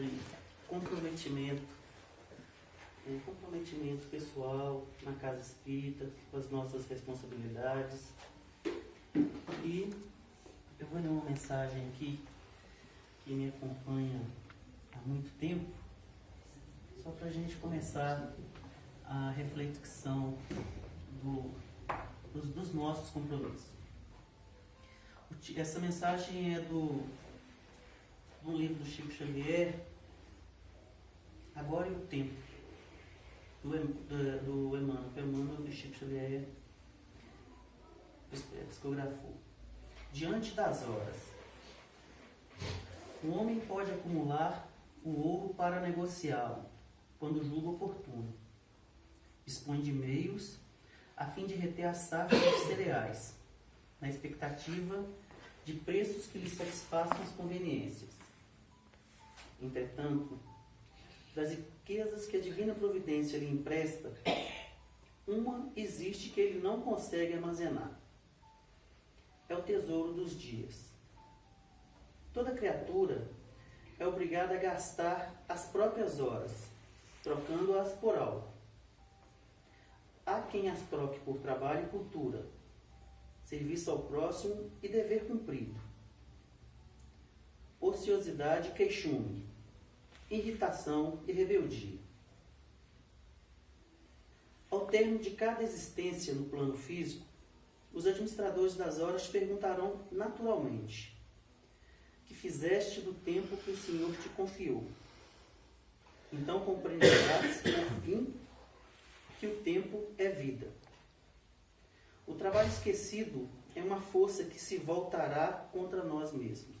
sobre comprometimento, comprometimento pessoal na casa espírita, com as nossas responsabilidades. E eu vou ler uma mensagem aqui que me acompanha há muito tempo, só para a gente começar a reflexão dos nossos compromissos. Essa mensagem é do livro do Chico Xavier, Agora e o Tempo, do Emmanuel. O Emmanuel do Chico Xavier psicografou. Diante das horas, o homem pode acumular o ouro para negociá-lo, quando julga oportuno. Dispõe de meios a fim de reter a safra de cereais, na expectativa de preços que lhe satisfaçam as conveniências. Entretanto, das riquezas que a divina providência lhe empresta, uma existe que ele não consegue armazenar. É o tesouro dos dias. Toda criatura é obrigada a gastar as próprias horas, trocando-as por algo. Há quem as troque por trabalho e cultura, serviço ao próximo e dever cumprido. Ociosidade e queixume, irritação e rebeldia. Ao término de cada existência no plano físico, os administradores das horas perguntarão naturalmente: que fizeste do tempo que o Senhor te confiou? Então compreenderás, por fim, que o tempo é vida. O trabalho esquecido é uma força que se voltará contra nós mesmos.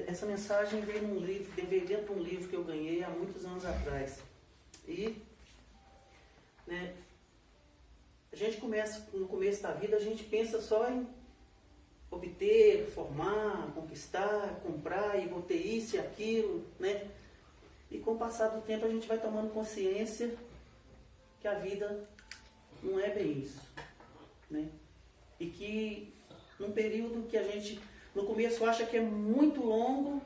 Essa mensagem veio dentro de um livro que eu ganhei há muitos anos atrás. E a gente começa, no começo da vida, a gente pensa só em obter, formar, conquistar, comprar, e vou ter isso e aquilo, né? E com o passar do tempo a gente vai tomando consciência que a vida não é bem isso, né? E que num período que a gente no começo acha que é muito longo,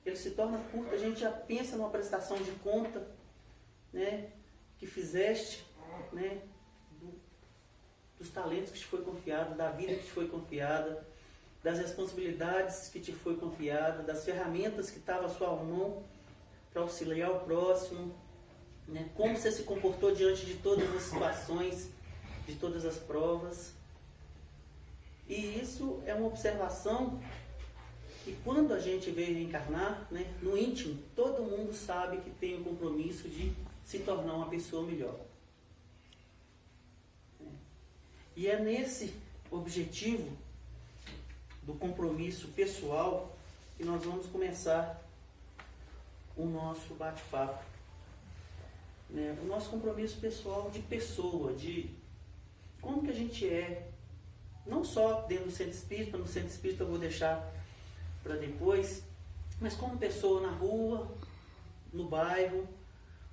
ele se torna curto, a gente já pensa numa prestação de conta, né, que fizeste, né, dos talentos que te foi confiado, da vida que te foi confiada, das responsabilidades que te foi confiada, das ferramentas que estavam à sua mão para auxiliar o próximo, né, como você se comportou diante de todas as situações, de todas as provas. E isso é uma observação que quando a gente veio reencarnar, né, no íntimo, todo mundo sabe que tem o compromisso de se tornar uma pessoa melhor. E é nesse objetivo do compromisso pessoal que nós vamos começar o nosso bate-papo. O nosso compromisso pessoal de pessoa, de como que a gente é, não só dentro do centro espírita, no centro espírita eu vou deixar para depois, mas como pessoa na rua, no bairro,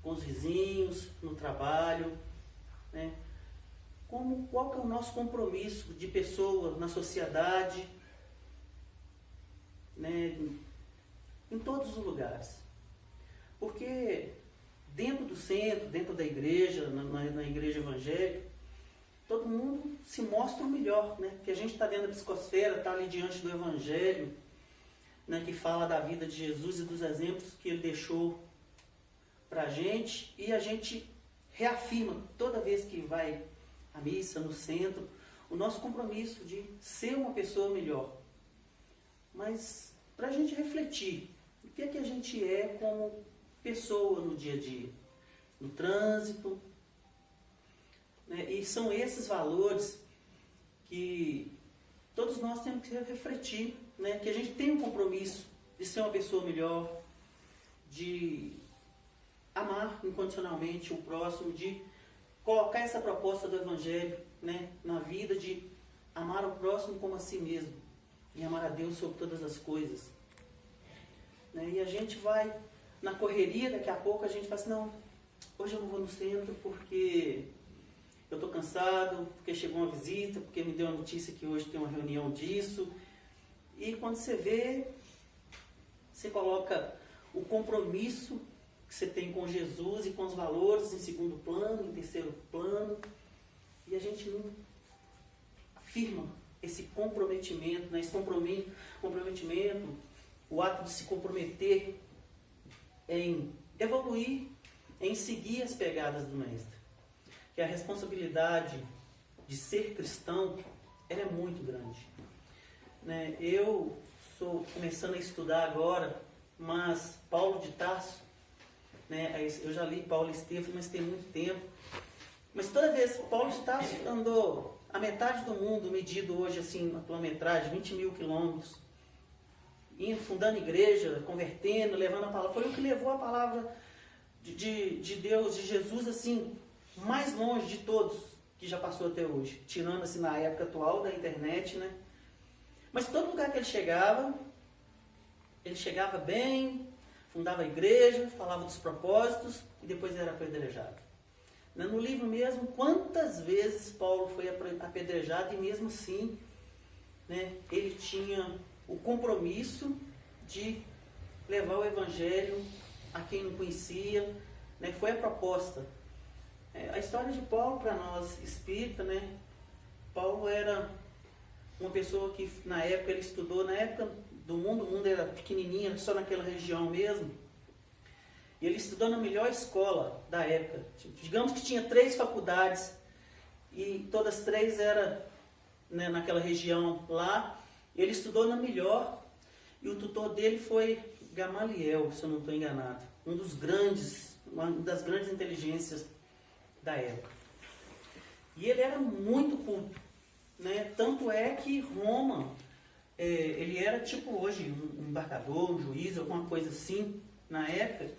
com os vizinhos, no trabalho, né? Qual que é o nosso compromisso de pessoa na sociedade, né? Em todos os lugares. Porque dentro do centro, dentro da igreja, na igreja evangélica, todo mundo se mostra o melhor, né? Que a gente está dentro da psicosfera, está ali diante do Evangelho, né? Que fala da vida de Jesus e dos exemplos que ele deixou para a gente, e a gente reafirma toda vez que vai à missa, no centro, o nosso compromisso de ser uma pessoa melhor. Mas para a gente refletir, o que é que a gente é como pessoa no dia a dia, no trânsito, né? E são esses valores que todos nós temos que refletir, né? Que a gente tem um compromisso de ser uma pessoa melhor, de amar incondicionalmente o próximo, de colocar essa proposta do Evangelho, né, na vida, de amar o próximo como a si mesmo e amar a Deus sobre todas as coisas, né? E a gente vai na correria, daqui a pouco a gente fala assim: não, hoje eu não vou no centro porque eu estou cansado, porque chegou uma visita, porque me deu a notícia que hoje tem uma reunião disso, e quando você vê, você coloca o compromisso que você tem com Jesus e com os valores em segundo plano, em terceiro plano, e a gente não afirma esse comprometimento, né? Esse comprometimento, o ato de se comprometer em evoluir, em seguir as pegadas do Mestre. Que a responsabilidade de ser cristão, ela é muito grande. Né? Eu estou começando a estudar agora, mas Paulo de Tarso, né? Eu já li Paulo Estevam, mas tem muito tempo. Mas toda vez que Paulo de Tarso andou a metade do mundo, medido hoje assim, na quilometragem, 20 mil quilômetros, indo, fundando igreja, convertendo, levando a palavra, foi o que levou a palavra de Deus, de Jesus, assim, mais longe de todos que já passou até hoje, tirando assim na época atual da internet, né? Mas todo lugar que ele chegava bem, fundava a igreja, falava dos propósitos e depois era apedrejado. No livro mesmo, quantas vezes Paulo foi apedrejado e mesmo assim, né, ele tinha o compromisso de levar o evangelho a quem não conhecia, né? Foi a proposta. A história de Paulo para nós espírita, né? Paulo era uma pessoa que na época ele estudou, na época do mundo, o mundo era pequenininho, era só naquela região mesmo. E ele estudou na melhor escola da época. Digamos que tinha 3 faculdades e todas 3 eram, né, naquela região lá. Ele estudou na melhor e o tutor dele foi Gamaliel, se eu não estou enganado. Uma das grandes inteligências da época. E ele era muito culto, né? Tanto é que Roma, ele era tipo hoje um embarcador, um juiz, alguma coisa assim, na época.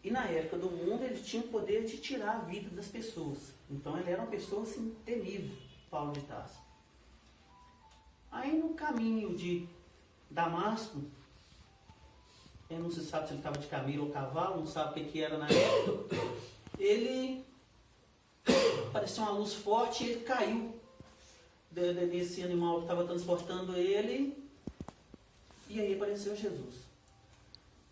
E na época do mundo ele tinha o poder de tirar a vida das pessoas. Então ele era uma pessoa assim, temível, Paulo de Tarso. Aí no caminho de Damasco, não se sabe se ele estava de camelo ou cavalo, não sabe o que era na época, ele apareceu uma luz forte e ele caiu desse animal que estava transportando ele, e aí apareceu Jesus.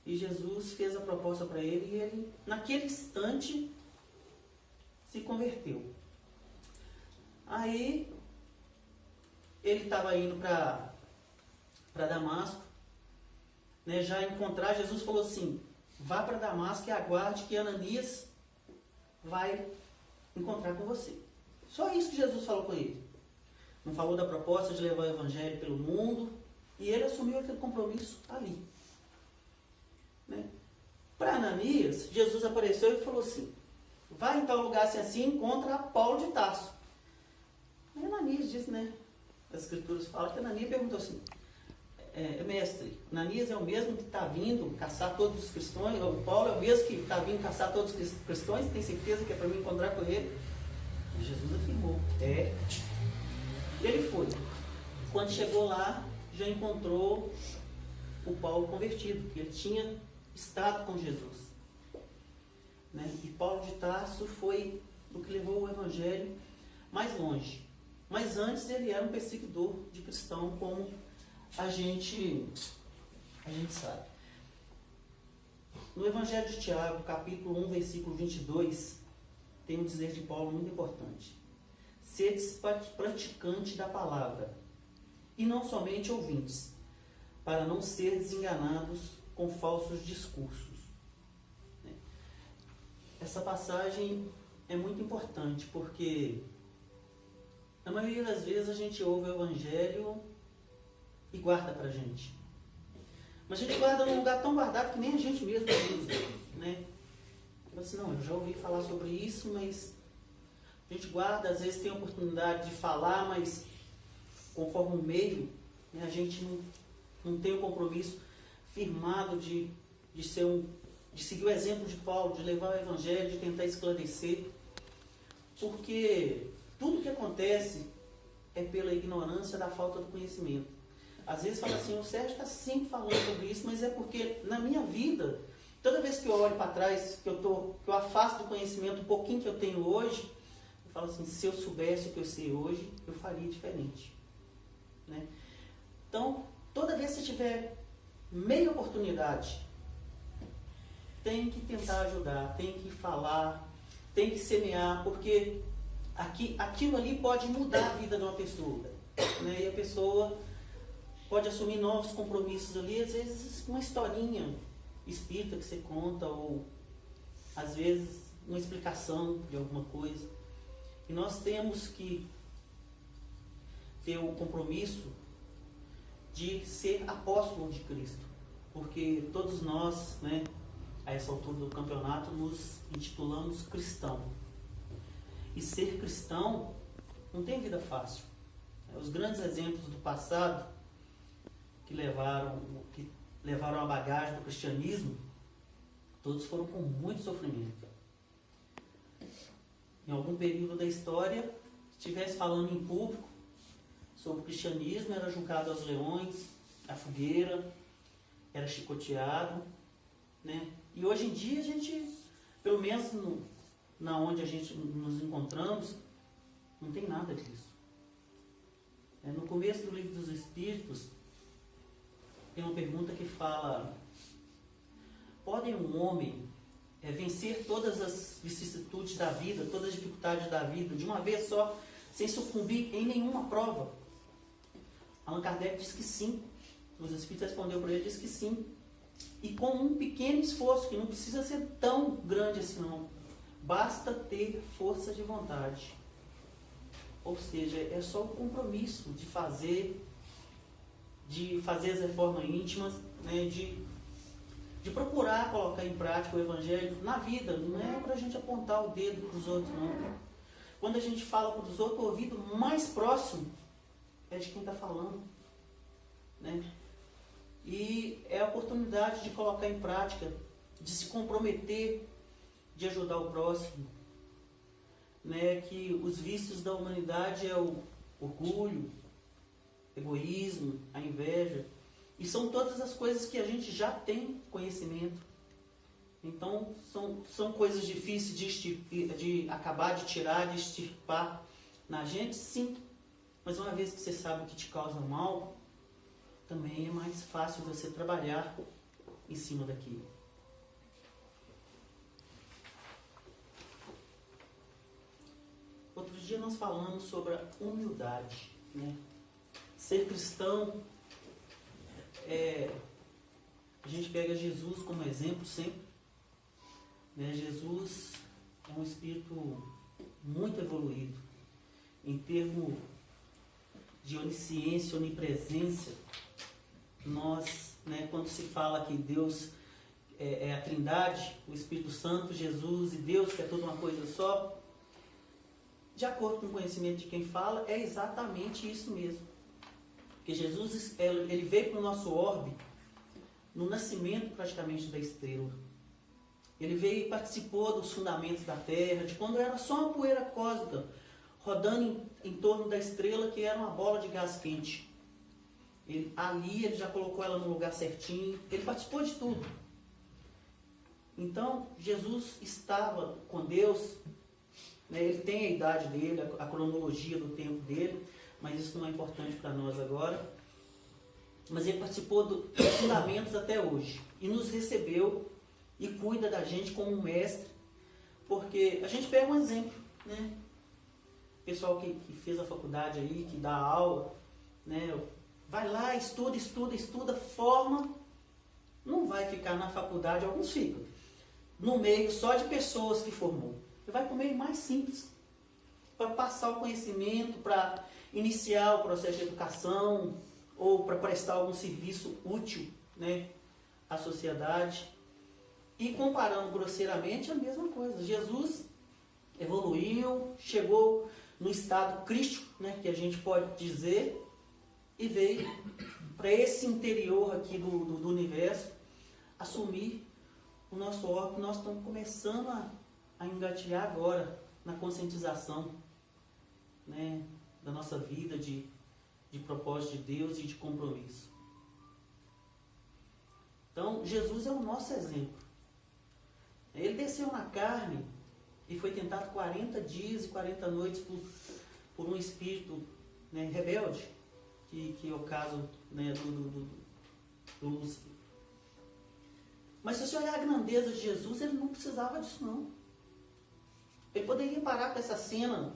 E Jesus fez a proposta para ele e ele, naquele instante, se converteu. Aí, ele estava indo para Damasco, né, já encontrar, Jesus falou assim, vá para Damasco e aguarde que Ananias vai encontrar com você. Só isso que Jesus falou com ele. Não falou da proposta de levar o evangelho pelo mundo, e ele assumiu aquele compromisso ali. Né? Para Ananias, Jesus apareceu e falou assim, vai em tal lugar assim, encontra Paulo de Tarso. Aí Ananias disse, né? As escrituras falam que Ananias perguntou assim, mestre, Ananias é o mesmo que está vindo caçar todos os cristãos, o Paulo é o mesmo que está vindo caçar todos os cristãos, tem certeza que é para mim encontrar com ele? E Jesus afirmou, Ele foi. Quando chegou lá, já encontrou o Paulo convertido, que ele tinha estado com Jesus. Né? E Paulo de Tarso foi o que levou o evangelho mais longe. Mas antes ele era um perseguidor de cristão, como a gente sabe. No Evangelho de Tiago, capítulo 1, versículo 22, tem um dizer de Paulo muito importante. Sedes praticante da palavra, e não somente ouvintes, para não seres enganados com falsos discursos. Essa passagem é muito importante, porque na maioria das vezes a gente ouve o Evangelho e guarda pra gente. Mas a gente guarda num lugar tão guardado que nem a gente mesmo usa, né? Eu assim, não, eu já ouvi falar sobre isso, mas a gente guarda, às vezes tem a oportunidade de falar, mas conforme o meio, né, a gente não tem o compromisso firmado de seguir o exemplo de Paulo, de levar o Evangelho, de tentar esclarecer, porque tudo que acontece é pela ignorância da falta do conhecimento. Às vezes fala assim, o Sérgio está sempre falando sobre isso, mas é porque na minha vida, toda vez que eu olho para trás, que eu afasto do conhecimento um pouquinho que eu tenho hoje, eu falo assim, se eu soubesse o que eu sei hoje, eu faria diferente. Né? Então, tiver meia oportunidade, tem que tentar ajudar, tem que falar, tem que semear, porque aquilo ali pode mudar a vida de uma pessoa, né? E a pessoa pode assumir novos compromissos ali, às vezes uma historinha espírita que você conta, ou às vezes uma explicação de alguma coisa. E nós temos que ter o compromisso de ser apóstolo de Cristo, porque todos nós, né, a essa altura do campeonato, nos intitulamos cristão. E ser cristão não tem vida fácil. Os grandes exemplos do passado que levaram a bagagem do cristianismo, todos foram com muito sofrimento. Em algum período da história, se estivesse falando em público sobre o cristianismo, era julgado aos leões, à fogueira, era chicoteado, né? E hoje em dia a gente, pelo menos na onde a gente nos encontramos, não tem nada disso. No começo do Livro dos Espíritos, tem uma pergunta que fala: pode um homem vencer todas as vicissitudes da vida, todas as dificuldades da vida, de uma vez só, sem sucumbir em nenhuma prova? Allan Kardec diz que sim. Os Espíritos respondeu para ele, diz que sim. E com um pequeno esforço, que não precisa ser tão grande assim não. Basta ter força de vontade. Ou seja, é só o compromisso de fazer as reformas íntimas, né, de procurar colocar em prática o Evangelho na vida. Não é para a gente apontar o dedo para os outros, não. Quando a gente fala para os outros, o ouvido mais próximo é de quem está falando, né? E é a oportunidade de colocar em prática, de se comprometer, de ajudar o próximo, né? Que os vícios da humanidade é o orgulho, egoísmo, a inveja, e são todas as coisas que a gente já tem conhecimento. Então são coisas difíceis de acabar de tirar, de extirpar na gente, sim. Mas uma vez que você sabe o que te causa mal, também é mais fácil você trabalhar em cima daquilo. Outro dia nós falamos sobre a humildade, né? Ser cristão, a gente pega Jesus como exemplo sempre, né? Jesus é um espírito muito evoluído em termos de onisciência, onipresença. Nós, né, quando se fala que Deus é a Trindade, o Espírito Santo, Jesus e Deus, que é toda uma coisa só, de acordo com o conhecimento de quem fala, é exatamente isso mesmo. Porque Jesus, ele veio para o nosso orbe no nascimento praticamente da estrela. Ele veio e participou dos fundamentos da Terra, de quando era só uma poeira cósmica, rodando em torno da estrela, que era uma bola de gás quente. Ali ele já colocou ela no lugar certinho, ele participou de tudo. Então, Jesus estava com Deus, né? Ele tem a idade dele, a cronologia do tempo dele, mas isso não é importante para nós agora. Mas ele participou dos fundamentos até hoje, e nos recebeu e cuida da gente como um mestre, porque a gente pega um exemplo, né? O pessoal que fez a faculdade aí, que dá aula, né? Vai lá, estuda, forma, não vai ficar na faculdade, alguns ficam, no meio só de pessoas que formou. Você vai para o meio mais simples, para passar o conhecimento, para iniciar o processo de educação, ou para prestar algum serviço útil, né, à sociedade. E comparando grosseiramente, é a mesma coisa. Jesus evoluiu, chegou no estado crístico, né, que a gente pode dizer, e veio para esse interior aqui do universo assumir o nosso orbe. Nós estamos começando a engatilhar agora na conscientização, né, da nossa vida de propósito de Deus e de compromisso. Então, Jesus é o nosso exemplo. Ele desceu na carne e foi tentado 40 dias e 40 noites por um espírito, né, rebelde, que é o caso, né, Lúcifer. Mas se você olhar a grandeza de Jesus, ele não precisava disso não. Ele poderia parar com essa cena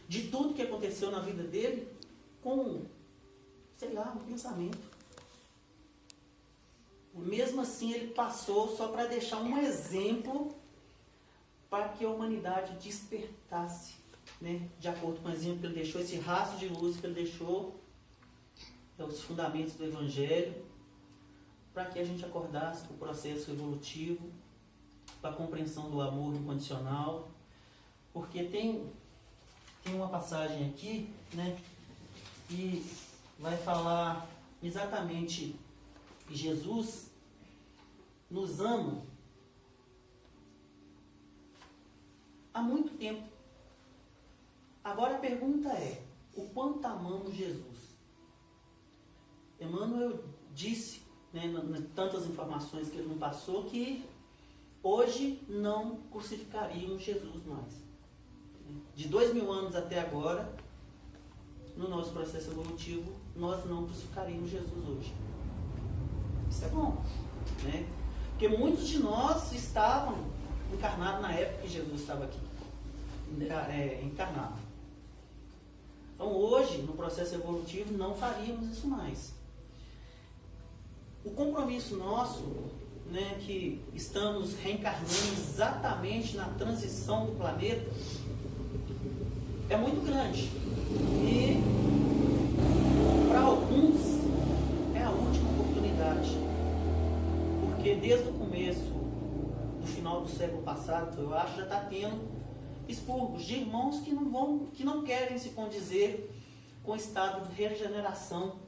de tudo que aconteceu na vida dele com, sei lá, um pensamento. Mesmo assim, ele passou só para deixar um exemplo para que a humanidade despertasse, né? De acordo com o exemplo que ele deixou, esse rastro de luz que ele deixou, os fundamentos do Evangelho, para que a gente acordasse para o processo evolutivo, para a compreensão do amor incondicional, porque tem uma passagem aqui, né, que vai falar exatamente que Jesus nos ama há muito tempo. Agora a pergunta é, o quanto amamos Jesus? Emmanuel disse, né, tantas informações que ele não passou, que hoje não crucificaríamos Jesus mais. De 2000 anos até agora, no nosso processo evolutivo, nós não crucificaríamos Jesus hoje. Isso é bom, né? Porque muitos de nós estavam encarnados na época que Jesus estava aqui, encarnado. Então hoje, no processo evolutivo, não faríamos isso mais. O compromisso nosso, né, que estamos reencarnando exatamente na transição do planeta, é muito grande. E para alguns é a última oportunidade. Porque desde o começo, do final do século passado, eu acho, já está tendo expurgos de irmãos que não querem se condizer com o estado de regeneração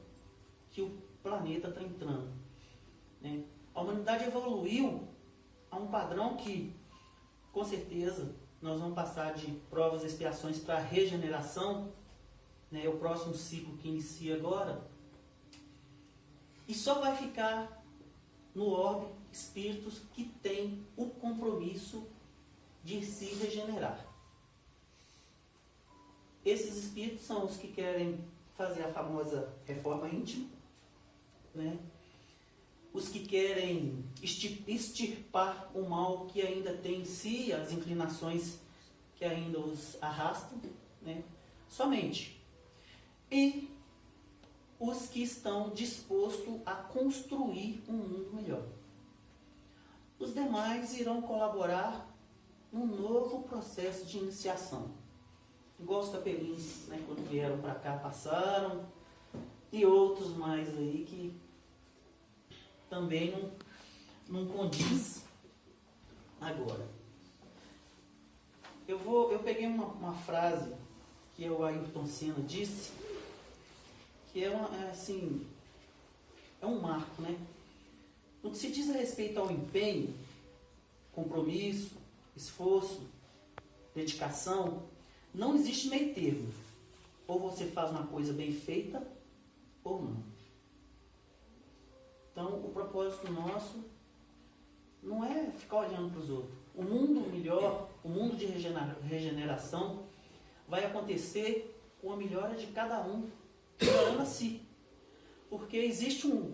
que o planeta está entrando. Né? A humanidade evoluiu a um padrão que, com certeza, nós vamos passar de provas e expiações para a regeneração, né? O próximo ciclo que inicia agora, e só vai ficar no orbe espíritos que têm o compromisso de se regenerar. Esses espíritos são os que querem fazer a famosa reforma íntima, né? Os que querem extirpar o mal que ainda tem em si, as inclinações que ainda os arrastam, né? Somente. E os que estão dispostos a construir um mundo melhor. Os demais irão colaborar num novo processo de iniciação. Igual os capelinhos, né, quando vieram para cá, passaram, e outros mais aí que também não condiz agora. Eu peguei uma frase que o Ayrton Senna disse, que é um marco, né? No que se diz a respeito ao empenho, compromisso, esforço, dedicação, não existe meio termo. Ou você faz uma coisa bem feita, ou não. Então, o propósito nosso não é ficar olhando para os outros. O mundo melhor, o mundo de regeneração, vai acontecer com a melhora de cada um, melhorando a si. Porque existe uma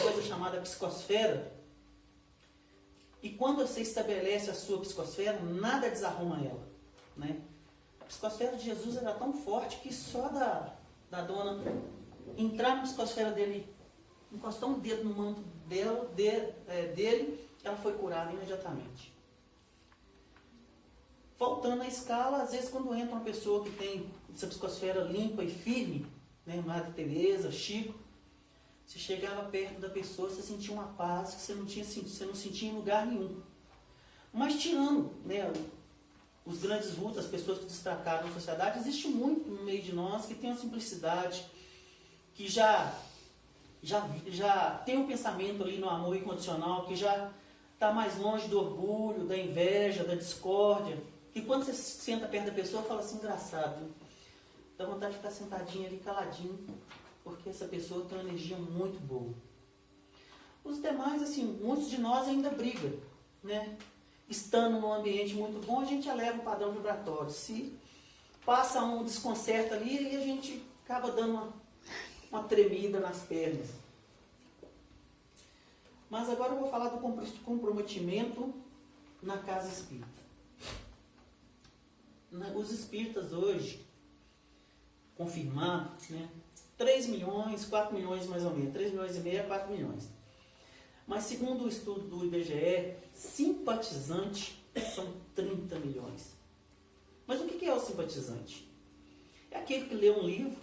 coisa chamada psicosfera, e quando você estabelece a sua psicosfera, nada desarruma ela, né? A psicosfera de Jesus era tão forte que só da dona entrar na psicosfera dele, encostar um dedo no manto dele, ela foi curada imediatamente. Voltando à escala, às vezes quando entra uma pessoa que tem essa psicosfera limpa e firme, né, Madre Teresa, Chico, você chegava perto da pessoa, você sentia uma paz que você não sentia em lugar nenhum. Mas tirando, né, os grandes vultos, as pessoas que destacaram na sociedade, existe muito no meio de nós que tem uma simplicidade, que já tem um pensamento ali no amor incondicional, que já está mais longe do orgulho, da inveja, da discórdia, que quando você senta perto da pessoa, fala assim, engraçado, dá vontade de ficar sentadinho ali, caladinho, porque essa pessoa tem uma energia muito boa. Os demais, assim, muitos de nós ainda brigam, né? Estando num ambiente muito bom, a gente eleva o padrão vibratório. Se passa um desconcerto ali, e a gente acaba dando uma tremida nas pernas. Mas agora eu vou falar do comprometimento na casa espírita. Os espíritas hoje, confirmado, né, 3 milhões, 4 milhões mais ou menos, 3 milhões e meio a 4 milhões. Mas segundo o estudo do IBGE, simpatizante são 30 milhões. Mas o que é o simpatizante? É aquele que lê um livro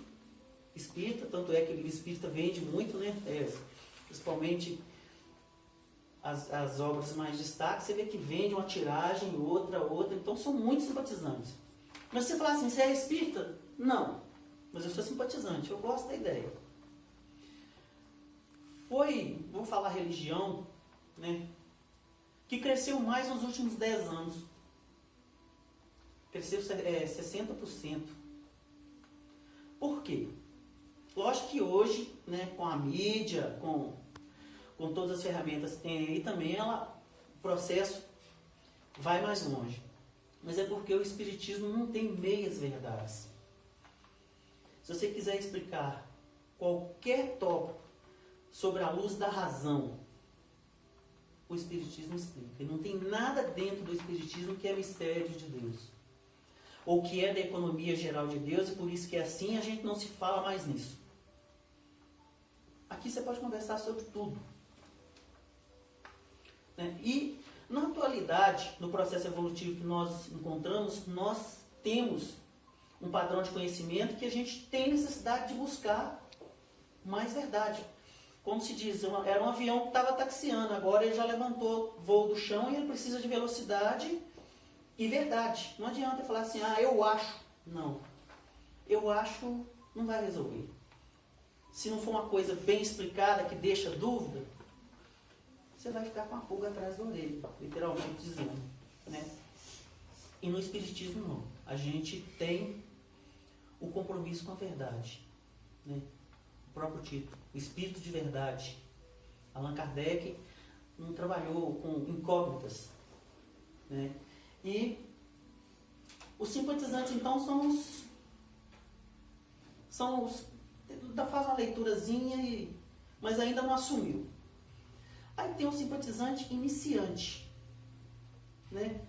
espírita, tanto é que o livro espírita vende muito, né? Principalmente as obras mais destaques, você vê que vende uma tiragem, outra, então são muitos simpatizantes. Mas você fala assim, você é espírita? Não, mas eu sou simpatizante, eu gosto da ideia. Vou falar religião, né, que cresceu mais nos últimos 10 anos. Cresceu 60%. Por quê? Lógico que hoje, né, com a mídia, com todas as ferramentas que tem aí também, o processo vai mais longe. Mas é porque o Espiritismo não tem meias verdades. Se você quiser explicar qualquer tópico sobre a luz da razão, o Espiritismo explica. E não tem nada dentro do Espiritismo que é mistério de Deus. Ou que é da economia geral de Deus, e por isso que é assim, a gente não se fala mais nisso. Aqui você pode conversar sobre tudo. E, na atualidade, no processo evolutivo que nós encontramos, nós temos um padrão de conhecimento que a gente tem necessidade de buscar mais verdade. Como se diz, era um avião que estava taxiando, agora ele já levantou voo do chão e ele precisa de velocidade e verdade. Não adianta falar assim, eu acho. Não. Eu acho não vai resolver. Se não for uma coisa bem explicada, que deixa dúvida, você vai ficar com a pulga atrás da orelha, literalmente dizendo. Né? E no Espiritismo não. A gente tem o compromisso com a verdade. Né? O próprio título, o Espírito de Verdade. Allan Kardec não trabalhou com incógnitas. Né? E os simpatizantes, então, são os faz uma leiturazinha, mas ainda não assumiu. Aí tem o simpatizante iniciante, né?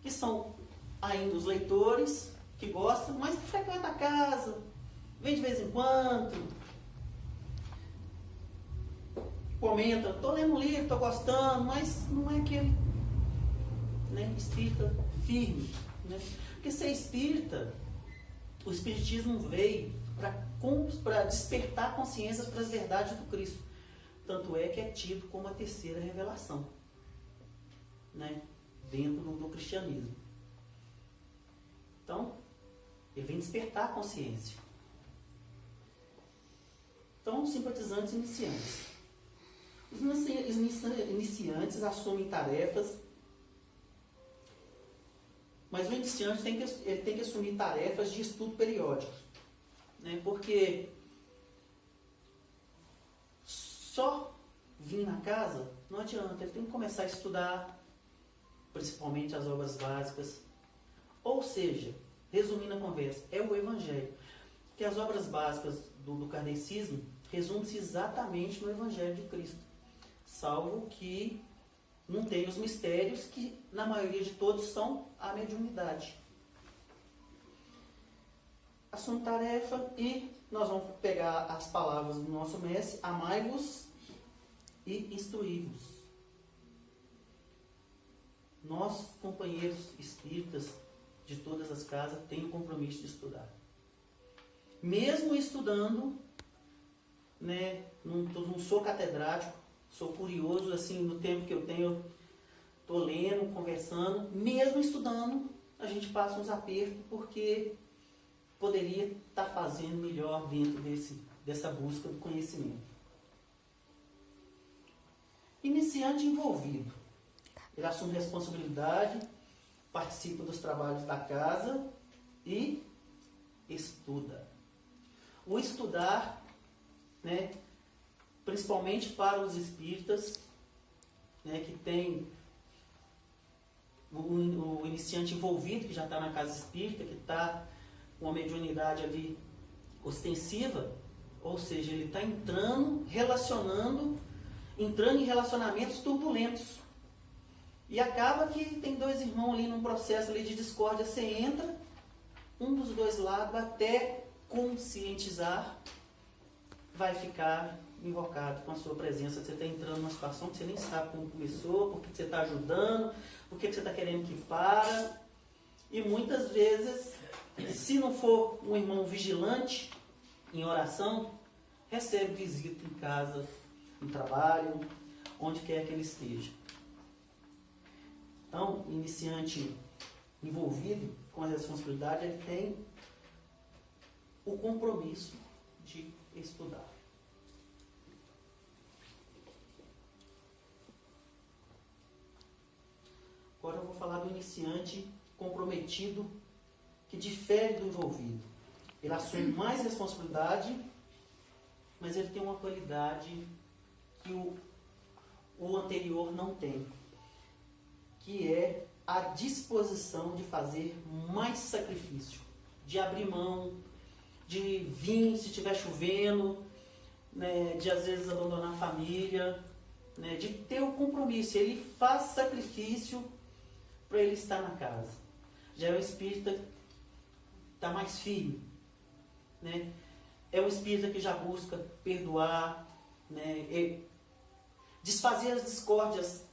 Que são ainda os leitores que gostam, mas que frequentam a casa, vem de vez em quando, comenta, estou lendo um livro, estou gostando, mas não é aquele, né, espírita firme. Né? Porque ser espírita, o espiritismo veio para despertar consciências para as verdades do Cristo. Tanto é que é tido como a terceira revelação, né, dentro do cristianismo. Então, ele vem despertar a consciência. Então, os simpatizantes iniciantes. Os iniciantes assumem tarefas, mas o iniciante ele tem que assumir tarefas de estudo periódico. Né, porque só vir na casa não adianta, ele tem que começar a estudar, principalmente as obras básicas. Ou seja, resumindo a conversa, é o Evangelho. Porque as obras básicas do kardecismo resumem-se exatamente no Evangelho de Cristo. Salvo que não tem os mistérios que, na maioria de todos, são a mediunidade. Assunto tarefa e nós vamos pegar as palavras do nosso mestre: amai-vos e instruí-vos. Nós, companheiros espíritas de todas as casas, temos o compromisso de estudar. Mesmo estudando, né, não sou catedrático, sou curioso, assim, no tempo que eu tenho, estou lendo, conversando, mesmo estudando, a gente passa uns apertos, porque poderia estar fazendo melhor dentro dessa busca do conhecimento. Iniciante envolvido. Ele assume responsabilidade, participa dos trabalhos da casa e estuda. O estudar, né, principalmente para os espíritas, né, que tem o iniciante envolvido, que já está na casa espírita, que está com a mediunidade ali ostensiva, ou seja, ele está entrando, relacionando entrando em relacionamentos turbulentos. E acaba que tem dois irmãos ali num processo ali de discórdia, você entra, um dos dois lados até conscientizar, vai ficar invocado com a sua presença. Você está entrando numa situação que você nem sabe como começou, por que você está ajudando, por que você está querendo que para. E muitas vezes, se não for um irmão vigilante em oração, recebe visita em casa, no trabalho, onde quer que ele esteja. Então, o iniciante envolvido com a responsabilidade, ele tem o compromisso de estudar. Agora eu vou falar do iniciante comprometido, que difere do envolvido. Ele assume mais responsabilidade, mas ele tem uma qualidade que o anterior não tem, que é a disposição de fazer mais sacrifício, de abrir mão, de vir se estiver chovendo, né, de às vezes abandonar a família, né, de ter o compromisso. Ele faz sacrifício para ele estar na casa. Já é um espírita que está mais firme, né? É um espírita que já busca perdoar, né, desfazer as discórdias,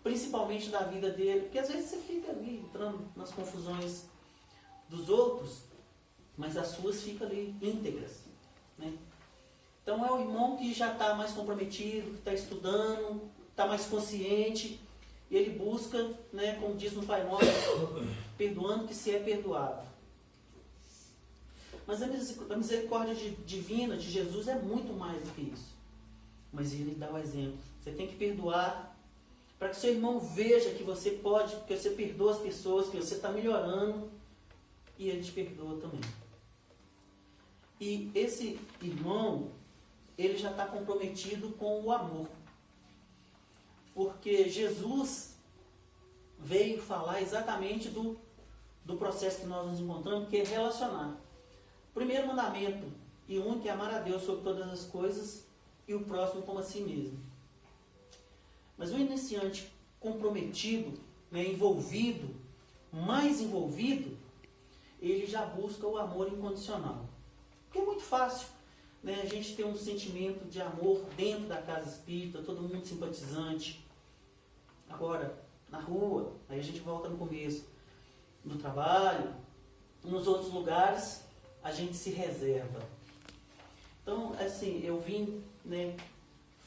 principalmente da vida dele, porque às vezes você fica ali entrando nas confusões dos outros, mas as suas ficam ali íntegras, né? Então é o irmão que já está mais comprometido, que está estudando, está mais consciente, e ele busca, né, como diz no Pai Nosso, perdoando que se é perdoado. Mas a misericórdia divina de Jesus é muito mais do que isso. Mas ele dá o exemplo. Você tem que perdoar para que seu irmão veja que você pode, que você perdoa as pessoas, que você está melhorando, e ele te perdoa também. E esse irmão, ele já está comprometido com o amor. Porque Jesus veio falar exatamente do processo que nós nos encontramos, que é relacionar. O primeiro mandamento e único é amar a Deus sobre todas as coisas e o próximo como a si mesmo. Mas o iniciante comprometido, né, envolvido, mais envolvido, ele já busca o amor incondicional. Porque é muito fácil, né, a gente ter um sentimento de amor dentro da casa espírita, todo mundo simpatizante. Agora, na rua, aí a gente volta no começo, no trabalho, nos outros lugares, a gente se reserva. Então, assim, eu vim, né,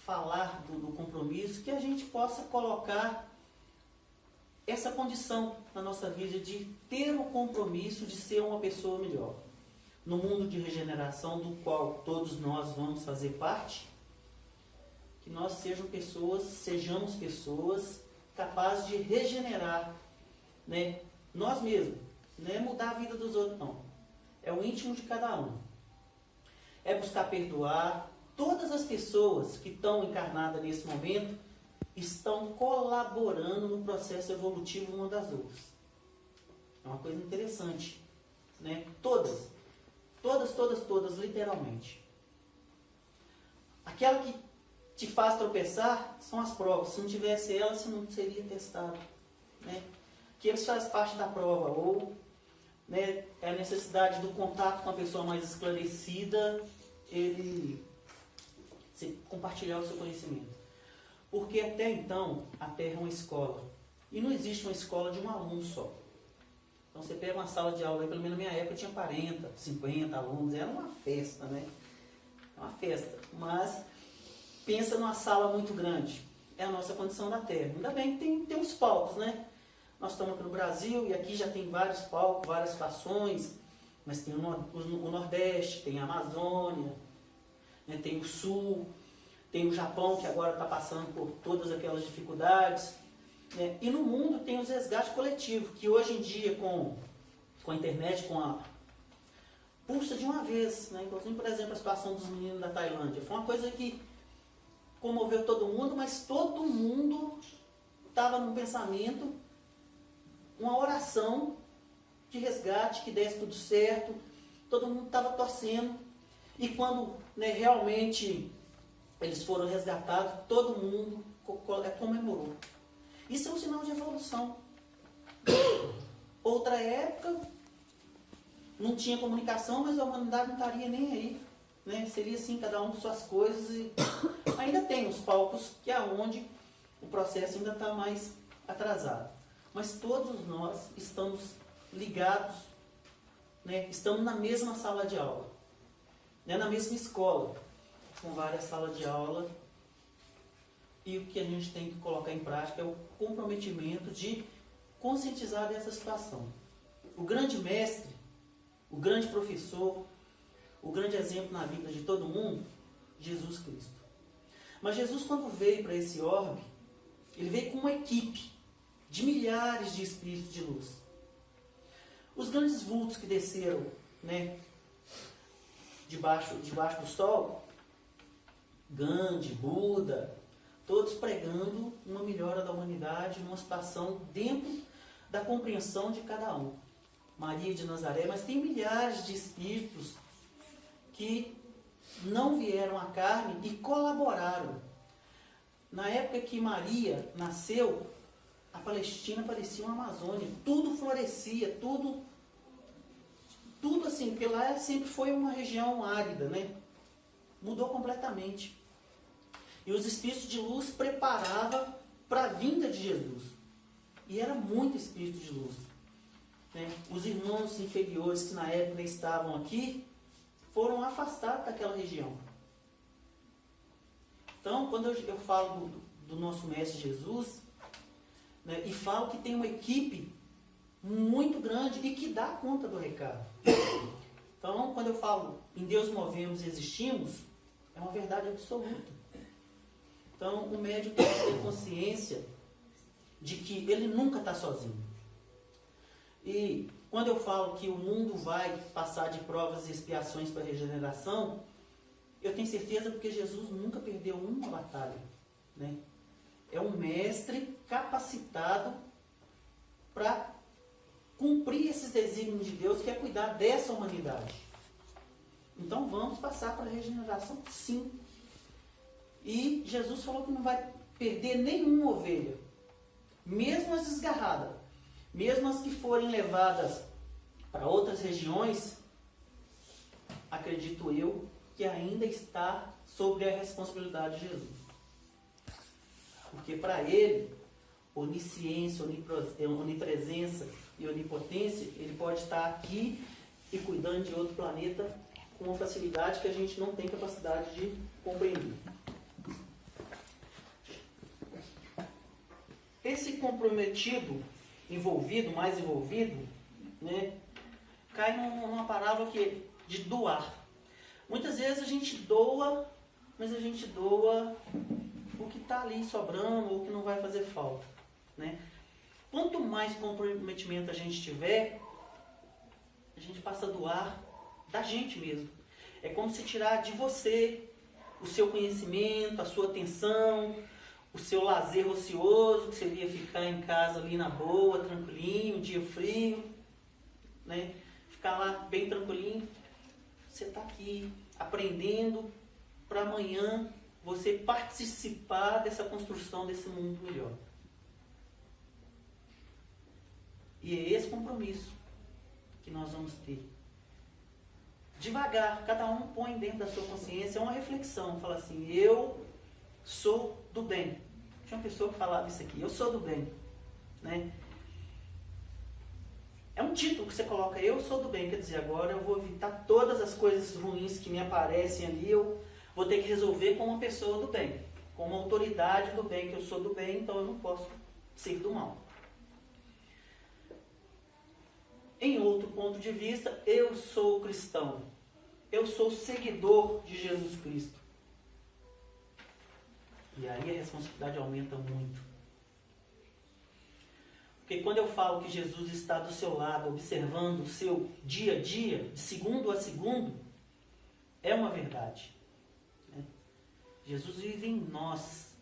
falar do compromisso, que a gente possa colocar essa condição na nossa vida de ter o compromisso de ser uma pessoa melhor. No mundo de regeneração do qual todos nós vamos fazer parte, que nós sejamos pessoas capazes de regenerar, né, nós mesmos. Não é mudar a vida dos outros, não. É o íntimo de cada um. É buscar perdoar. Todas as pessoas que estão encarnadas nesse momento estão colaborando no processo evolutivo uma das outras. É uma coisa interessante, né? Todas, literalmente. Aquela que te faz tropeçar são as provas. Se não tivesse elas, você não seria testado, né? Que eles fazem parte da prova, ou, né, é a necessidade do contato com a pessoa mais esclarecida, você compartilhar o seu conhecimento. Porque até então, a Terra é uma escola. E não existe uma escola de um aluno só. Então você pega uma sala de aula, aí, pelo menos na minha época tinha 40, 50 alunos, era uma festa, né? Uma festa. Mas pensa numa sala muito grande. É a nossa condição da Terra. Ainda bem que tem uns palcos, né? Nós estamos aqui no Brasil e aqui já tem vários palcos, várias fações, mas tem o Nordeste, tem a Amazônia, né, tem o Sul, tem o Japão, que agora está passando por todas aquelas dificuldades, né, e no mundo tem os resgates coletivos, que hoje em dia com a internet, pulsa de uma vez, né, inclusive, por exemplo, a situação dos meninos da Tailândia, foi uma coisa que comoveu todo mundo, mas todo mundo estava num pensamento, uma oração de resgate, que desse tudo certo, todo mundo estava torcendo, e quando, né, realmente eles foram resgatados, todo mundo comemorou. Isso é um sinal de evolução. Outra época, não tinha comunicação, mas a humanidade não estaria nem aí. Né? Seria assim, cada um com suas coisas. E ainda tem os palcos que é onde o processo ainda está mais atrasado. Mas todos nós estamos ligados, né? Estamos na mesma sala de aula, né? Na mesma escola, com várias salas de aula. E o que a gente tem que colocar em prática é o comprometimento de conscientizar dessa situação. O grande mestre, o grande professor, o grande exemplo na vida de todo mundo, Jesus Cristo. Mas Jesus, quando veio para esse orbe, ele veio com uma equipe de milhares de espíritos de luz. Os grandes vultos que desceram, né, debaixo do sol, Gandhi, Buda, todos pregando uma melhora da humanidade, numa situação dentro da compreensão de cada um. Maria de Nazaré, mas tem milhares de espíritos que não vieram à carne e colaboraram. Na época que Maria nasceu, a Palestina parecia uma Amazônia, tudo florescia, tudo assim, porque lá sempre foi uma região árida, né? Mudou completamente. E os espíritos de luz preparavam para a vinda de Jesus. E era muito espírito de luz. Né? Os irmãos inferiores que na época estavam aqui, foram afastados daquela região. Então, quando eu falo do nosso Mestre Jesus, né, e falo que tem uma equipe muito grande e que dá conta do recado. Então, quando eu falo em Deus movemos e existimos, é uma verdade absoluta. Então, o médium tem que ter consciência de que ele nunca está sozinho. E quando eu falo que o mundo vai passar de provas e expiações para regeneração, eu tenho certeza porque Jesus nunca perdeu uma batalha. Né? É um mestre capacitado para cumprir esses desígnios de Deus, que é cuidar dessa humanidade. Então vamos passar para a regeneração, sim. E Jesus falou que não vai perder nenhuma ovelha, mesmo as desgarradas, mesmo as que forem levadas para outras regiões, acredito eu que ainda está sobre a responsabilidade de Jesus. Porque para ele, onisciência, onipresença e onipotência, ele pode estar aqui e cuidando de outro planeta com uma facilidade que a gente não tem capacidade de compreender. Esse comprometido, mais envolvido, né, cai numa palavra de doar. Muitas vezes a gente doa, mas a gente doa o que está ali sobrando ou o que não vai fazer falta. Né? Quanto mais comprometimento a gente tiver, a gente passa a doar da gente mesmo. É como se tirar de você o seu conhecimento, a sua atenção, o seu lazer ocioso, que seria ficar em casa ali na boa, tranquilinho, um dia frio, né? Ficar lá bem tranquilinho. Você está aqui aprendendo para amanhã você participar dessa construção desse mundo melhor. E é esse compromisso que nós vamos ter. Devagar, cada um põe dentro da sua consciência uma reflexão, fala assim, eu sou do bem. Tinha uma pessoa que falava isso aqui, eu sou do bem. Né? É um título que você coloca, eu sou do bem, quer dizer, agora eu vou evitar todas as coisas ruins que me aparecem ali, eu vou ter que resolver com uma pessoa do bem, com uma autoridade do bem, que eu sou do bem, então eu não posso ser do mal. Em outro ponto de vista, eu sou cristão, eu sou seguidor de Jesus Cristo. E aí a responsabilidade aumenta muito. Porque quando eu falo que Jesus está do seu lado, observando o seu dia a dia, de segundo a segundo, é uma verdade. Né? Jesus vive em nós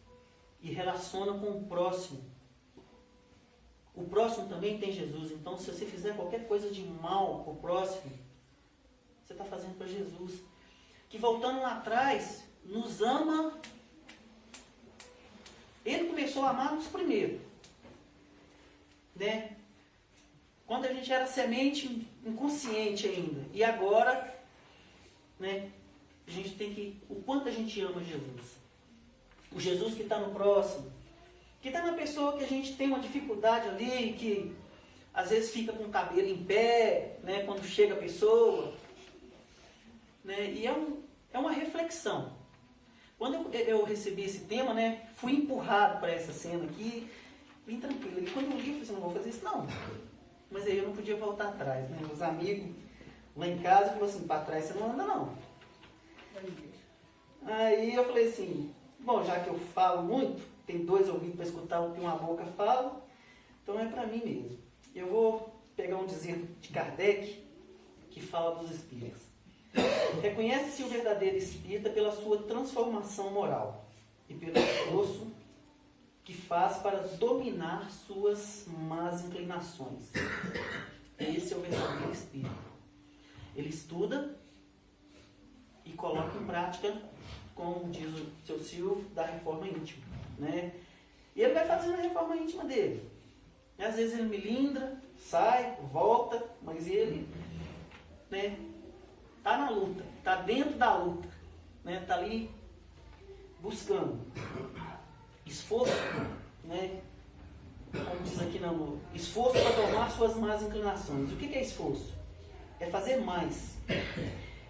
e relaciona com o próximo. O próximo também tem Jesus. Então, se você fizer qualquer coisa de mal para o próximo, você está fazendo para Jesus. Que voltando lá atrás, nos ama. Ele começou a amar-nos primeiro, né? Quando a gente era semente inconsciente ainda. E agora, né, a gente tem que... O quanto a gente ama Jesus. O Jesus que está no próximo. Que está na pessoa que a gente tem uma dificuldade ali, que às vezes fica com o cabelo em pé, né, quando chega a pessoa. Né, e é uma reflexão. Quando eu recebi esse tema, né, fui empurrado para essa cena aqui, bem tranquilo. E quando eu li, eu falei assim, não vou fazer isso não. Mas aí eu não podia voltar atrás, né? Os amigos lá em casa falaram assim, para trás você não anda não. Aí eu falei assim, bom, já que eu falo muito, tem 2 ouvidos para escutar o que uma boca fala, então é para mim mesmo. Eu vou pegar um dizer de Kardec, que fala dos espíritos. Reconhece-se o verdadeiro espírita pela sua transformação moral e pelo esforço que faz para dominar suas más inclinações. Esse é o verdadeiro espírita. Ele estuda e coloca em prática, como diz o seu Silvio, da reforma íntima. Né? E ele vai fazendo a reforma íntima dele. E às vezes ele melindra, sai, volta, mas ele, né, tá na luta, tá dentro da luta, né, tá ali buscando. Esforço, né? Como diz aqui na música, esforço para domar suas más inclinações. O que é esforço? É fazer mais.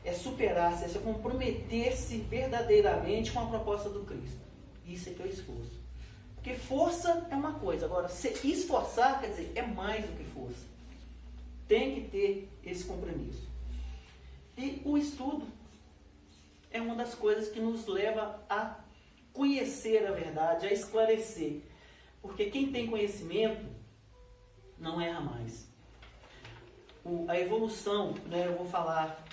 É superar-se, é comprometer-se verdadeiramente com a proposta do Cristo. Isso é que é o esforço. Porque força é uma coisa, agora se esforçar, quer dizer, é mais do que força. Tem que ter esse compromisso. E o estudo é uma das coisas que nos leva a conhecer a verdade, a esclarecer. Porque quem tem conhecimento não erra mais. A evolução, né, eu vou falar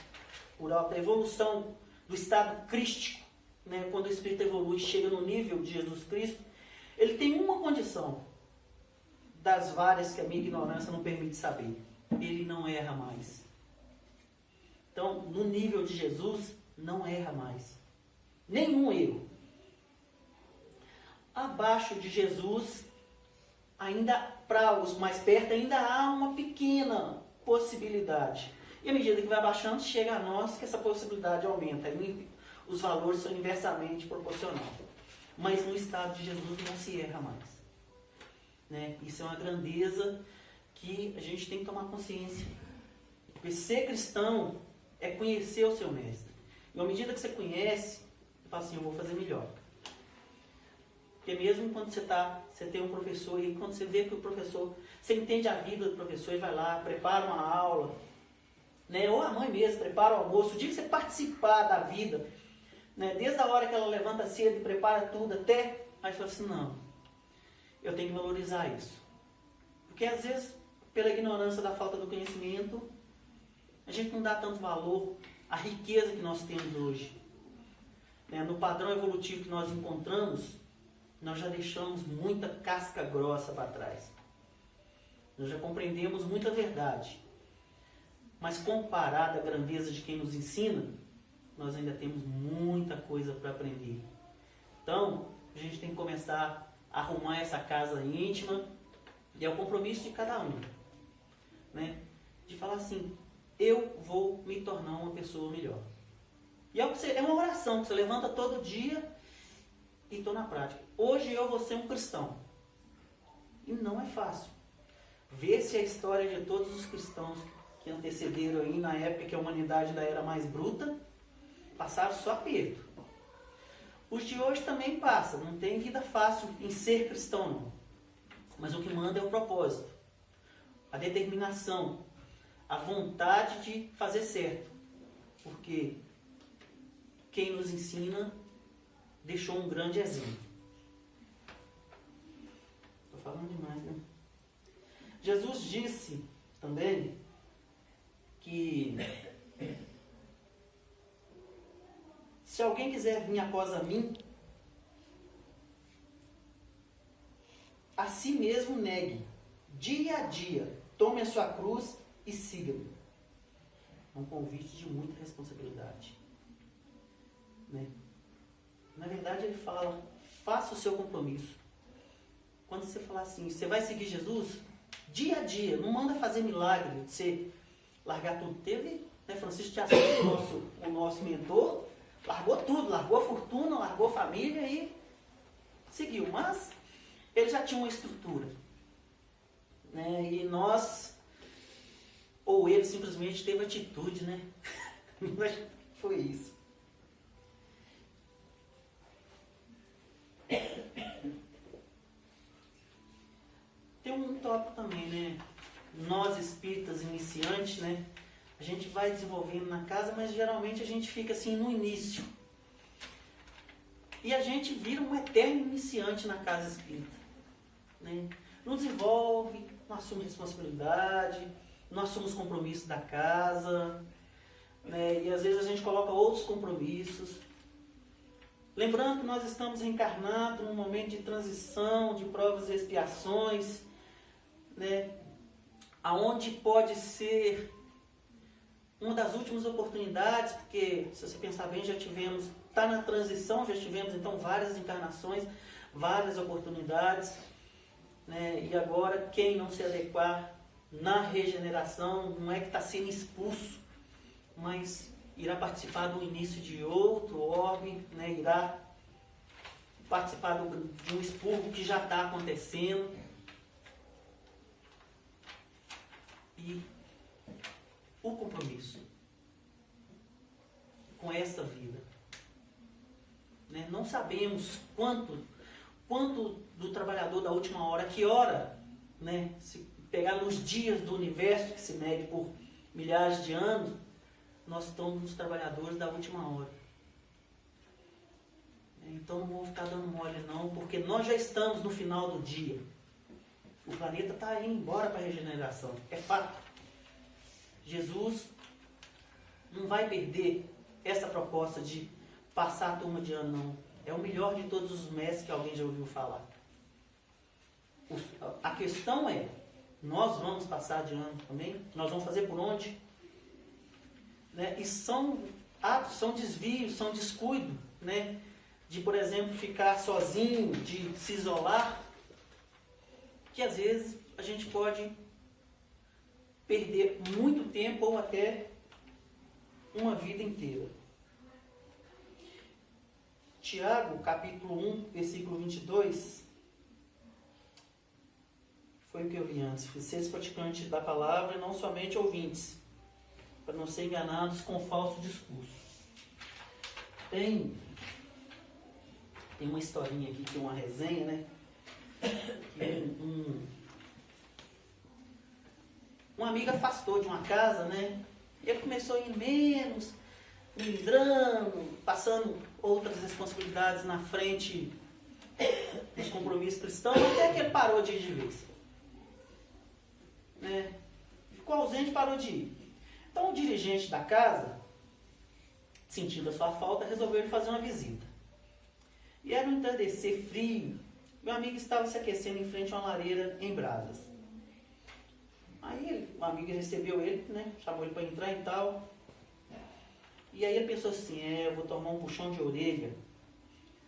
por alto, a evolução do estado crístico, né, quando o espírito evolui, chega no nível de Jesus Cristo, ele tem uma condição, das várias que a minha ignorância não permite saber. Ele não erra mais. Então, no nível de Jesus, não erra mais. Nenhum erro. Abaixo de Jesus, ainda para os mais perto, ainda há uma pequena possibilidade. E à medida que vai baixando, chega a nós que essa possibilidade aumenta. Os valores são inversamente proporcionais. Mas no estado de Jesus não se erra mais. Né? Isso é uma grandeza que a gente tem que tomar consciência. Porque ser cristão é conhecer o seu mestre. E à medida que você conhece, você fala assim, eu vou fazer melhor. Porque mesmo quando você tem um professor e quando você vê que o professor, você entende a vida do professor e vai lá, prepara uma aula, né? Ou a mãe mesmo prepara o almoço, o dia que você participar da vida, né? Desde a hora que ela levanta cedo e prepara tudo até, aí você fala assim, não, eu tenho que valorizar isso. Porque às vezes, pela ignorância da falta do conhecimento, a gente não dá tanto valor à riqueza que nós temos hoje. Né? No padrão evolutivo que nós encontramos, nós já deixamos muita casca grossa para trás. Nós já compreendemos muita verdade. Mas comparado à grandeza de quem nos ensina, nós ainda temos muita coisa para aprender. Então, a gente tem que começar a arrumar essa casa íntima, e é o compromisso de cada um. Né? De falar assim, eu vou me tornar uma pessoa melhor. E é uma oração que você levanta todo dia e estou na prática. Hoje eu vou ser um cristão. E não é fácil. Vê-se a história de todos os cristãos que antecederam aí na época que a humanidade ainda era mais bruta, passaram só aperto. Os de hoje também passam, não tem vida fácil em ser cristão não. Mas o que manda é o propósito, a determinação, a vontade de fazer certo. Porque quem nos ensina deixou um grande exemplo. Estou falando demais, né? Jesus disse também que se alguém quiser vir após a mim, a si mesmo negue, dia a dia, tome a sua cruz e siga-me. É um convite de muita responsabilidade. Né? Na verdade, ele fala, faça o seu compromisso. Quando você falar assim, você vai seguir Jesus, dia a dia, não manda fazer milagre, você largar tudo. Teve, né, Francisco de Assis, o nosso mentor, largou tudo, largou a fortuna, largou a família e seguiu. Mas ele já tinha uma estrutura. Né, e nós, ou ele simplesmente teve atitude, né? Foi isso. Tem um tópico também, né? Nós espíritas iniciantes, né? A gente vai desenvolvendo na casa, mas geralmente a gente fica assim no início. E a gente vira um eterno iniciante na casa espírita. Né? Não desenvolve, não assume responsabilidade, não assume os compromissos da casa. Né? E às vezes a gente coloca outros compromissos. Lembrando que nós estamos reencarnados num momento de transição, de provas e expiações, né? Aonde pode ser uma das últimas oportunidades, porque se você pensar bem, já tivemos, está na transição, já tivemos então várias encarnações, várias oportunidades, né? E agora quem não se adequar na regeneração, não é que está sendo expulso, mas irá participar do início de outro orbe, né? Irá participar de um expurgo que já está acontecendo. E o compromisso com esta vida. Né? Não sabemos quanto do trabalhador da última hora, que hora, né? Se pegar nos dias do universo, que se mede por milhares de anos, nós estamos nos trabalhadores da última hora. Então não vou ficar dando mole não, porque nós já estamos no final do dia. O planeta está indo embora para a regeneração. É fato. Jesus não vai perder essa proposta de passar a turma de ano, não. É o melhor de todos os mestres que alguém já ouviu falar. A questão é, nós vamos passar de ano também? Nós vamos fazer por onde? Né? E são atos, são desvios, são descuido, né? De, por exemplo, ficar sozinho, de se isolar, que às vezes a gente pode perder muito tempo ou até uma vida inteira. Tiago, capítulo 1, versículo 22, foi o que eu li antes. Vocês praticantes da palavra e não somente ouvintes, para não ser enganados com falso discurso. Tem uma historinha aqui, que é uma resenha, né? Um amigo afastou de uma casa, né? E ele começou a ir menos, melindrando, passando outras responsabilidades na frente dos compromissos cristãos, até que ele parou de ir de vez. Né? Ficou ausente, parou de ir. Então o dirigente da casa, sentindo a sua falta, resolveu ele fazer uma visita. E era um entardecer frio. Meu amigo estava se aquecendo em frente a uma lareira em brasas. Aí o amigo recebeu ele, né? Chamou ele para entrar e tal. E aí ele pensou assim, eu vou tomar um puxão de orelha.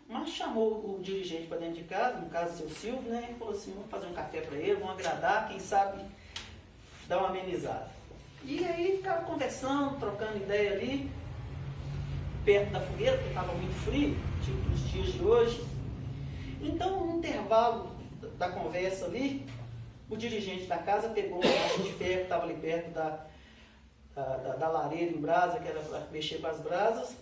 Mas chamou o dirigente para dentro de casa, no caso o seu Silvio, né? E falou assim, vamos fazer um café para ele, vamos agradar, quem sabe dar uma amenizada. E aí ficava conversando, trocando ideia ali, perto da fogueira, porque estava muito frio, tipo nos dias de hoje. Então, no intervalo da conversa ali, o dirigente da casa pegou uma caixa de ferro que estava ali perto da lareira em brasa, que era para mexer com as brasas,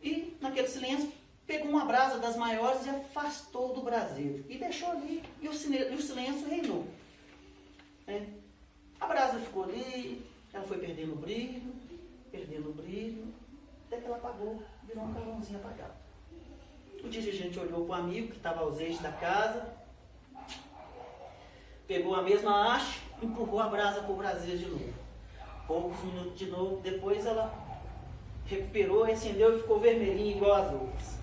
e naquele silêncio pegou uma brasa das maiores e afastou do braseiro, e deixou ali, e o silêncio reinou. Né? A brasa ficou ali, ela foi perdendo o brilho, até que ela apagou, virou um carvãozinho apagado. O dirigente olhou para o amigo que estava ausente da casa, pegou a mesma haste, empurrou a brasa para o braseiro de novo. Poucos minutos de novo, depois ela recuperou, acendeu e ficou vermelhinha igual as outras.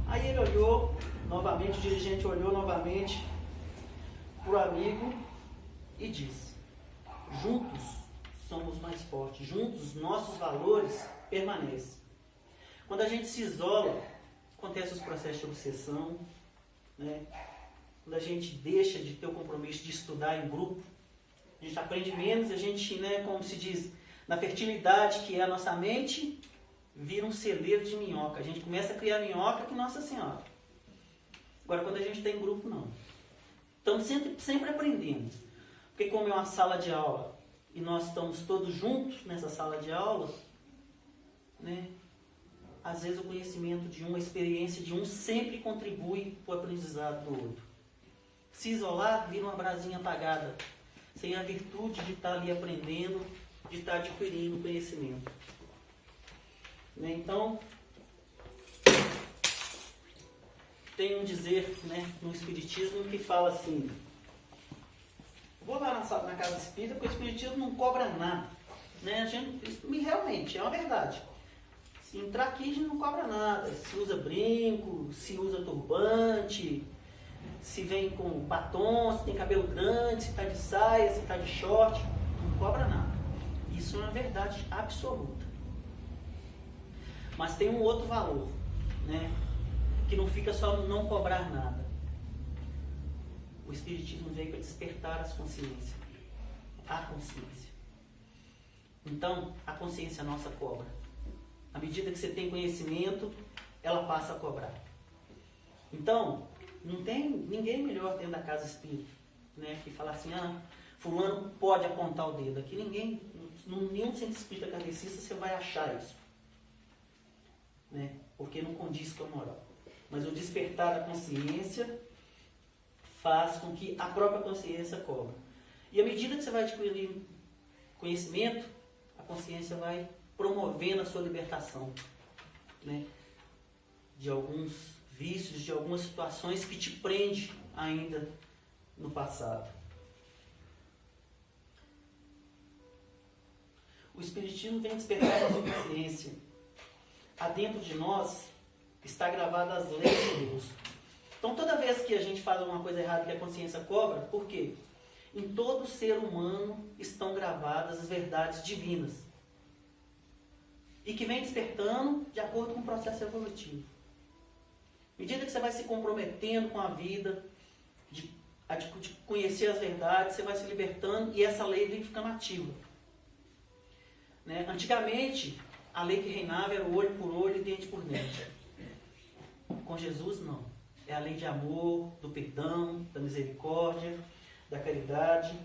Aí ele olhou novamente, o dirigente olhou novamente para o amigo e disse, juntos somos mais fortes, juntos nossos valores permanecem. Quando a gente se isola, acontecem os processos de obsessão, né? Quando a gente deixa de ter o compromisso de estudar em grupo, a gente aprende menos, a gente, né, como se diz, na fertilidade que é a nossa mente, vira um celeiro de minhoca. A gente começa a criar minhoca que Nossa Senhora. Agora, quando a gente está em grupo, não. Estamos sempre aprendendo. Porque como é uma sala de aula e nós estamos todos juntos nessa sala de aula, né, às vezes o conhecimento de um, a experiência de um sempre contribui para o aprendizado do outro. Se isolar, vira uma brasinha apagada, sem a virtude de estar ali aprendendo, de estar adquirindo conhecimento. Né? Então, tem um dizer, né, no Espiritismo que fala assim, vou lá na casa espírita porque o Espiritismo não cobra nada. Né? Isso realmente é uma verdade. Se entrar aqui, a gente não cobra nada. Se usa brinco, se usa turbante, se vem com batom, se tem cabelo grande, se está de saia, se está de short, não cobra nada. Isso é uma verdade absoluta. Mas tem um outro valor, né? Que não fica só no não cobrar nada. O Espiritismo veio para despertar as consciências. A consciência. Então, a consciência nossa cobra. À medida que você tem conhecimento, ela passa a cobrar. Então, não tem ninguém melhor dentro da casa espírita, né, que falar assim, fulano pode apontar o dedo. Aqui ninguém, nenhum centro espírita kardecista você vai achar isso. Né, porque não condiz com a moral. Mas o despertar da consciência faz com que a própria consciência cobre. E à medida que você vai adquirindo conhecimento, a consciência vai promovendo a sua libertação, né, de alguns vícios, de algumas situações que te prende ainda no passado. O Espiritismo vem despertar a sua consciência. Adentro de nós está gravada as leis de Deus. Então, toda vez que a gente faz alguma coisa errada que a consciência cobra, por quê? Em todo ser humano estão gravadas as verdades divinas. E que vem despertando de acordo com o processo evolutivo. À medida que você vai se comprometendo com a vida, de conhecer as verdades, você vai se libertando e essa lei vem ficando ativa. Né? Antigamente, a lei que reinava era o olho por olho e dente por dente. Com Jesus, não. É a lei de amor, do perdão, da misericórdia, da caridade.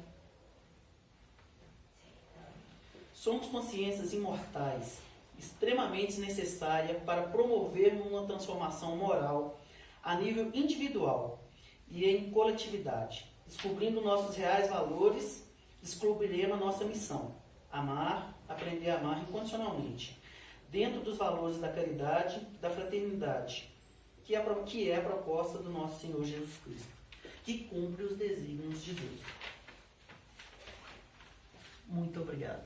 Somos consciências imortais, extremamente necessária para promovermos uma transformação moral a nível individual e em coletividade. Descobrindo nossos reais valores, descobriremos a nossa missão: amar, aprender a amar incondicionalmente, dentro dos valores da caridade e da fraternidade, que é a proposta do nosso Senhor Jesus Cristo, que cumpre os desígnios de Deus. Muito obrigado.